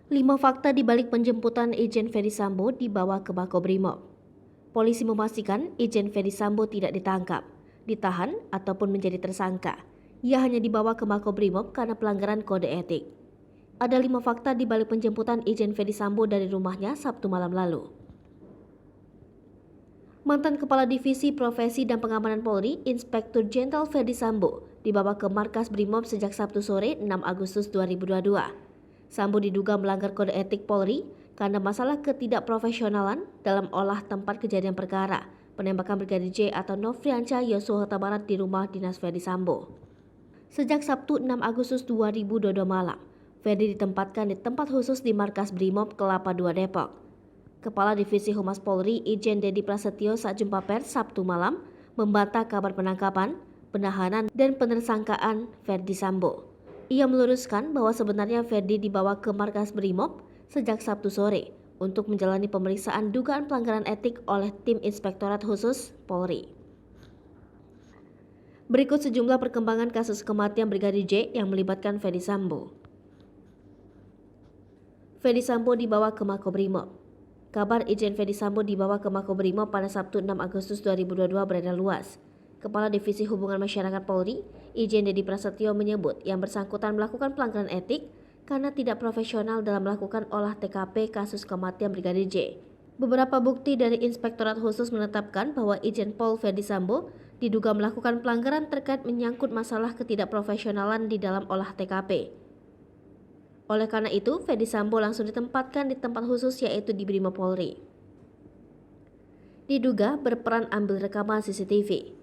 5 fakta di balik penjemputan Irjen Ferdy Sambo dibawa ke Makobrimob. Polisi memastikan Irjen Ferdy Sambo tidak ditangkap, ditahan, ataupun menjadi tersangka. Ia hanya dibawa ke Makobrimob karena pelanggaran kode etik. Ada 5 fakta di balik penjemputan Irjen Ferdy Sambo dari rumahnya Sabtu malam lalu. Mantan Kepala Divisi Profesi dan Pengamanan Polri, Inspektur Jenderal Ferdy Sambo, dibawa ke markas Brimob sejak Sabtu sore 6 Agustus 2022. Sambo diduga melanggar kode etik Polri karena masalah ketidakprofesionalan dalam olah tempat kejadian perkara penembakan Brigadir J atau Nofriansah Yosua Huta Barat di rumah dinas Ferdy Sambo. Sejak Sabtu 6 Agustus 2022 malam, Ferdy ditempatkan di tempat khusus di markas Brimob Kelapa II Depok. Kepala Divisi Humas Polri Irjen Dedi Prasetyo saat jumpa pers Sabtu malam membantah kabar penangkapan, penahanan, dan penersangkaan Ferdy Sambo. Ia meluruskan bahwa sebenarnya Ferdy dibawa ke markas Brimob sejak Sabtu sore untuk menjalani pemeriksaan dugaan pelanggaran etik oleh tim Inspektorat Khusus Polri. Berikut sejumlah perkembangan kasus kematian Brigadir J yang melibatkan Ferdy Sambo. Ferdy Sambo dibawa ke Makobrimob. Kabar Irjen Ferdy Sambo dibawa ke Makobrimob pada Sabtu 6 Agustus 2022 beredar luas. Kepala Divisi Hubungan Masyarakat Polri, Irjen Dedi Prasetyo menyebut yang bersangkutan melakukan pelanggaran etik karena tidak profesional dalam melakukan olah TKP kasus kematian Brigadir J. Beberapa bukti dari Inspektorat Khusus menetapkan bahwa Irjen Pol Ferdy Sambo diduga melakukan pelanggaran terkait menyangkut masalah ketidakprofesionalan di dalam olah TKP. Oleh karena itu, Ferdy Sambo langsung ditempatkan di tempat khusus yaitu di Brimob Polri. Diduga berperan ambil rekaman CCTV.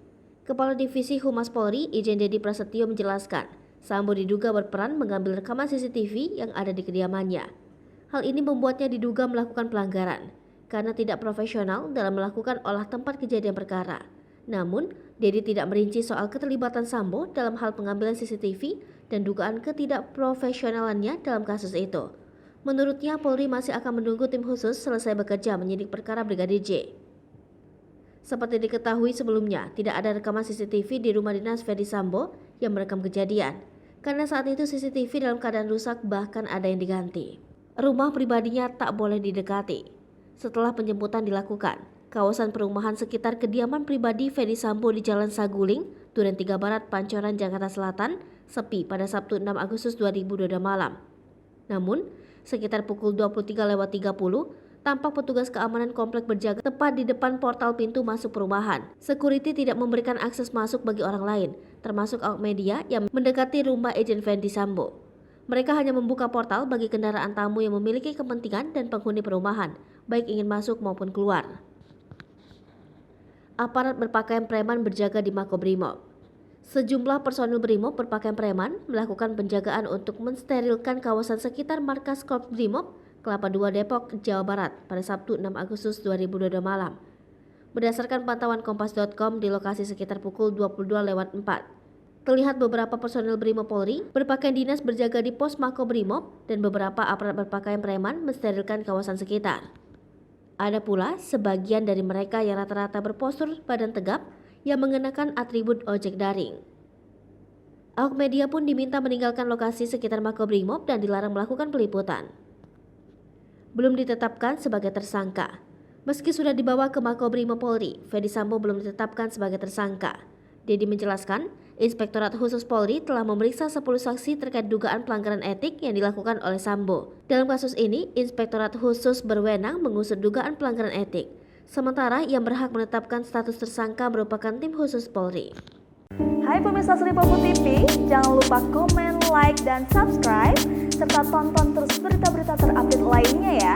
Kepala Divisi Humas Polri, Irjen Dedi Prasetyo menjelaskan, Sambo diduga berperan mengambil rekaman CCTV yang ada di kediamannya. Hal ini membuatnya diduga melakukan pelanggaran, karena tidak profesional dalam melakukan olah tempat kejadian perkara. Namun, Dedi tidak merinci soal keterlibatan Sambo dalam hal pengambilan CCTV dan dugaan ketidakprofesionalannya dalam kasus itu. Menurutnya, Polri masih akan menunggu tim khusus selesai bekerja menyidik perkara Brigadir J. Seperti diketahui sebelumnya, tidak ada rekaman CCTV di rumah dinas Ferdy Sambo yang merekam kejadian, karena saat itu CCTV dalam keadaan rusak bahkan ada yang diganti. Rumah pribadinya tak boleh didekati. Setelah penjemputan dilakukan, kawasan perumahan sekitar kediaman pribadi Ferdy Sambo di Jalan Saguling, Duren 3 Barat, Pancoran, Jakarta Selatan, sepi pada Sabtu 6 Agustus 2022 malam. Namun, sekitar pukul 23.30, tampak petugas keamanan komplek berjaga tepat di depan portal pintu masuk perumahan. Security tidak memberikan akses masuk bagi orang lain, termasuk awak media yang mendekati rumah Irjen Ferdy Sambo. Mereka hanya membuka portal bagi kendaraan tamu yang memiliki kepentingan dan penghuni perumahan, baik ingin masuk maupun keluar. Aparat berpakaian preman berjaga di Makobrimob. Sejumlah personil Brimob berpakaian preman melakukan penjagaan untuk mensterilkan kawasan sekitar markas Korps Brimob Kelapa II Depok, Jawa Barat pada Sabtu 6 Agustus 2022 malam. Berdasarkan pantauan Kompas.com di lokasi sekitar pukul 22.04, terlihat beberapa personil Brimob Polri berpakaian dinas berjaga di pos Makobrimob dan beberapa aparat berpakaian preman mensterilkan kawasan sekitar. Ada pula sebagian dari mereka yang rata-rata berpostur badan tegap yang mengenakan atribut ojek daring. Awak media pun diminta meninggalkan lokasi sekitar Makobrimob dan dilarang melakukan peliputan. Belum ditetapkan sebagai tersangka. Meski sudah dibawa ke Makobrimob Polri, Ferdy Sambo belum ditetapkan sebagai tersangka. Dedi menjelaskan, Inspektorat Khusus Polri telah memeriksa 10 saksi terkait dugaan pelanggaran etik yang dilakukan oleh Sambo. Dalam kasus ini, Inspektorat Khusus berwenang mengusut dugaan pelanggaran etik. Sementara yang berhak menetapkan status tersangka merupakan tim khusus Polri. Hai pemirsa Sri Popo TV, jangan lupa komen, like, dan subscribe, serta tonton terus berita-berita terupdate lainnya ya.